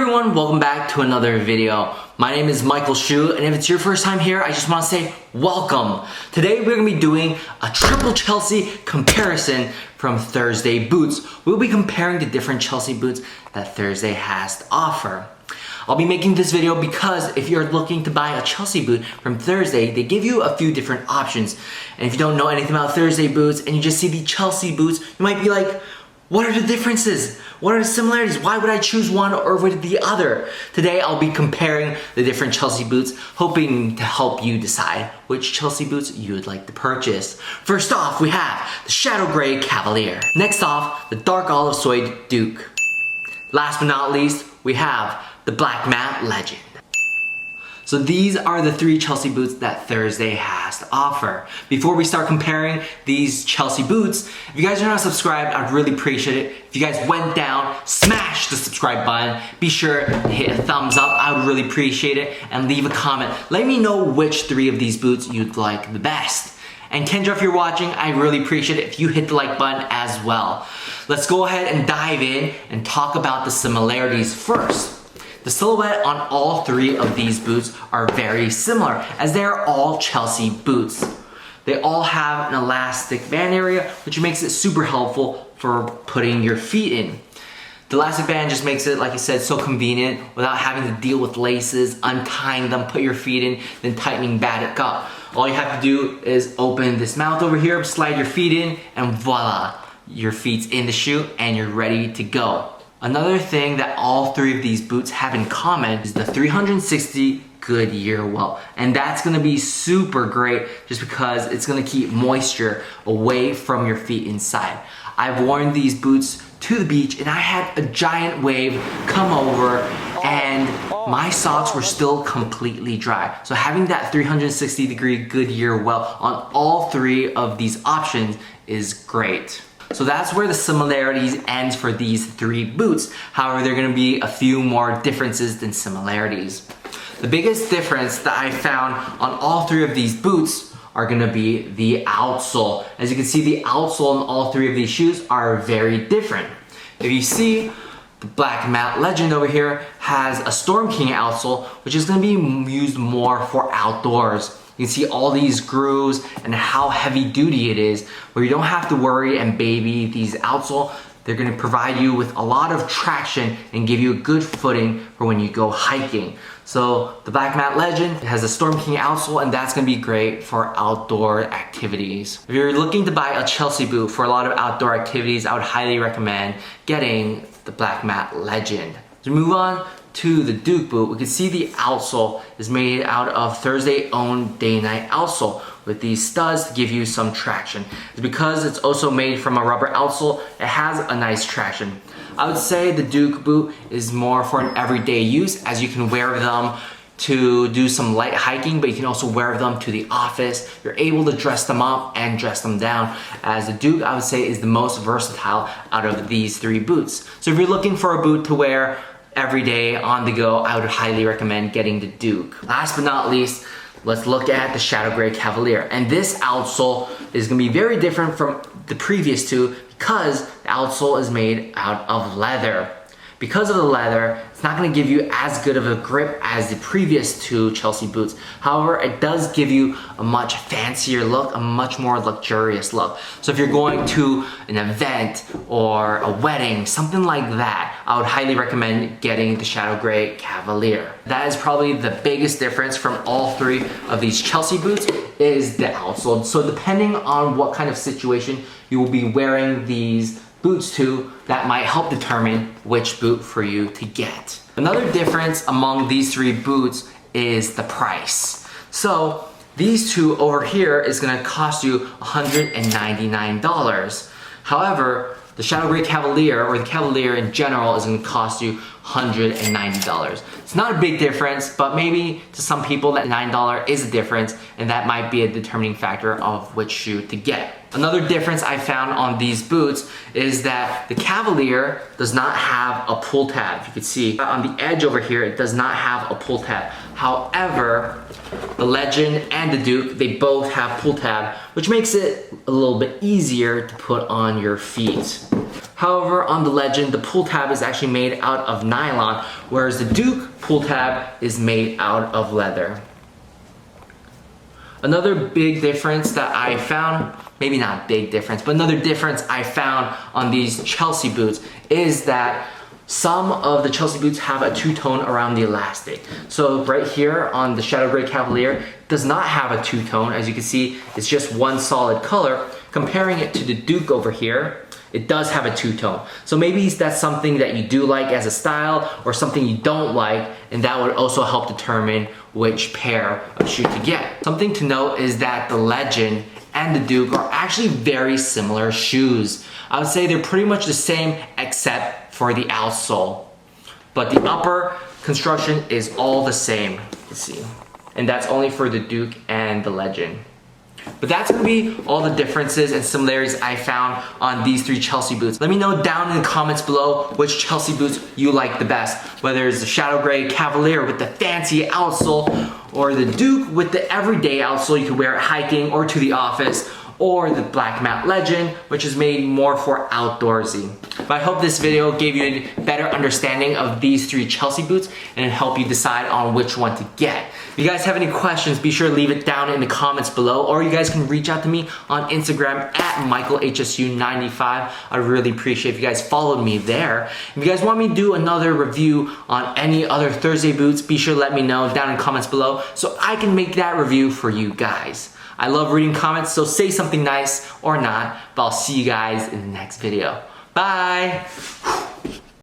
everyone, welcome back to another video. My name is Michael Shu, and if it's your first time here, I just want to say welcome. Today we're going to be doing a triple Chelsea comparison from Thursday boots. We'll be comparing the different Chelsea boots that Thursday has to offer. I'll be making this video because if you're looking to buy a Chelsea boot from Thursday, they give you a few different options. And if you don't know anything about Thursday boots and you just see the Chelsea boots, you might be like, what are the differences? What are the similarities? Why would I choose one over the other? Today I'll be comparing the different Chelsea boots, hoping to help you decide which Chelsea boots you would like to purchase. First off, we have the Shadow Gray Cavalier. Next off, the Dark Olive Suede Duke. Last but not least, we have the Black Matte Legend. So these are the three Chelsea boots that Thursday has to offer. Before we start comparing these Chelsea boots, if you guys are not subscribed, I'd really appreciate it. If you guys went down, smash the subscribe button. Be sure to hit a thumbs up, I would really appreciate it. And leave a comment. Let me know which three of these boots you'd like the best. And Kendra, if you're watching, I really appreciate it if you hit the like button as well. Let's go ahead and dive in and talk about the similarities first. The silhouette on all three of these boots are very similar, as they are all Chelsea boots. They all have an elastic band area, which makes it super helpful for putting your feet in. The elastic band just makes it, like I said, so convenient without having to deal with laces, untying them, put your feet in, then tightening back up. All you have to do is open this mouth over here, slide your feet in, and voila, your feet's in the shoe and you're ready to go. Another thing that all three of these boots have in common is the 360 Goodyear welt. And that's gonna be super great just because it's gonna keep moisture away from your feet inside. I've worn these boots to the beach and I had a giant wave come over and my socks were still completely dry. So having that 360-degree Goodyear welt on all three of these options is great. So that's where the similarities ends for these three boots. However, there are gonna be a few more differences than similarities. The biggest difference that I found on all three of these boots are gonna be the outsole. As you can see, the outsole in all three of these shoes are very different. If you see, the Black Matte Legend over here has a Storm King outsole, which is gonna be used more for outdoors. You can see all these grooves and how heavy duty it is, where you don't have to worry and baby these outsole. They're gonna provide you with a lot of traction and give you a good footing for when you go hiking. So the Black Matte Legend has a Storm King outsole, and that's gonna be great for outdoor activities. If you're looking to buy a Chelsea boot for a lot of outdoor activities, I would highly recommend getting the Black Matte Legend. To move on to the Duke boot, we can see the outsole is made out of Thursday-owned day-night outsole with these studs to give you some traction. It's because it's also made from a rubber outsole, it has a nice traction. I would say the Duke boot is more for an everyday use, as you can wear them to do some light hiking, but you can also wear them to the office. You're able to dress them up and dress them down, as the Duke, I would say, is the most versatile out of these three boots. So if you're looking for a boot to wear every day on the go, I would highly recommend getting the Duke. Last but not least, let's look at the Shadow Gray Cavalier. And this outsole is gonna be very different from the previous two because the outsole is made out of leather. Because of the leather, it's not gonna give you as good of a grip as the previous two Chelsea boots. However, it does give you a much fancier look, a much more luxurious look. So if you're going to an event or a wedding, something like that, I would highly recommend getting the Shadow Gray Cavalier. That is probably the biggest difference from all three of these Chelsea boots is the outsole. So depending on what kind of situation you will be wearing these boots to, that might help determine which boot for you to get. Another difference among these three boots is the price. So these two over here is gonna cost you $199. However, the Shadow Gray Cavalier, or the Cavalier in general, is gonna cost you $190. It's not a big difference, but maybe to some people that $9 is a difference, and that might be a determining factor of which shoe to get. Another difference I found on these boots is that the Cavalier does not have a pull tab. You can see on the edge over here, it does not have a pull tab. However, the Legend and the Duke, they both have pull tab, which makes it a little bit easier to put on your feet. However, on the Legend, the pull tab is actually made out of nylon, whereas the Duke pull tab is made out of leather. Another big difference that I found, maybe not big difference, but another difference I found on these Chelsea boots is that some of the Chelsea boots have a two-tone around the elastic. So right here on the Shadow Gray Cavalier does not have a two-tone. As you can see, it's just one solid color. Comparing it to the Duke over here, it does have a two-tone. So maybe that's something that you do like as a style or something you don't like, and that would also help determine which pair of shoe to get. Something to note is that the Legend and the Duke are actually very similar shoes. I would say they're pretty much the same except for the outsole. But the upper construction is all the same, you see. And that's only for the Duke and the Legend. But that's gonna be all the differences and similarities I found on these three Chelsea boots. Let me know down in the comments below which Chelsea boots you like the best. Whether it's the Shadow Gray Cavalier with the fancy outsole, or the Duke with the everyday outsole you can wear it hiking or to the office, or the Black Matte Legend, which is made more for outdoorsy. But I hope this video gave you a better understanding of these three Chelsea boots and help you decide on which one to get. If you guys have any questions, be sure to leave it down in the comments below, or you guys can reach out to me on Instagram at MichaelHSU95. I really appreciate if you guys followed me there. If you guys want me to do another review on any other Thursday boots, be sure to let me know down in the comments below so I can make that review for you guys. I love reading comments, so say something nice or not, but I'll see you guys in the next video. Bye!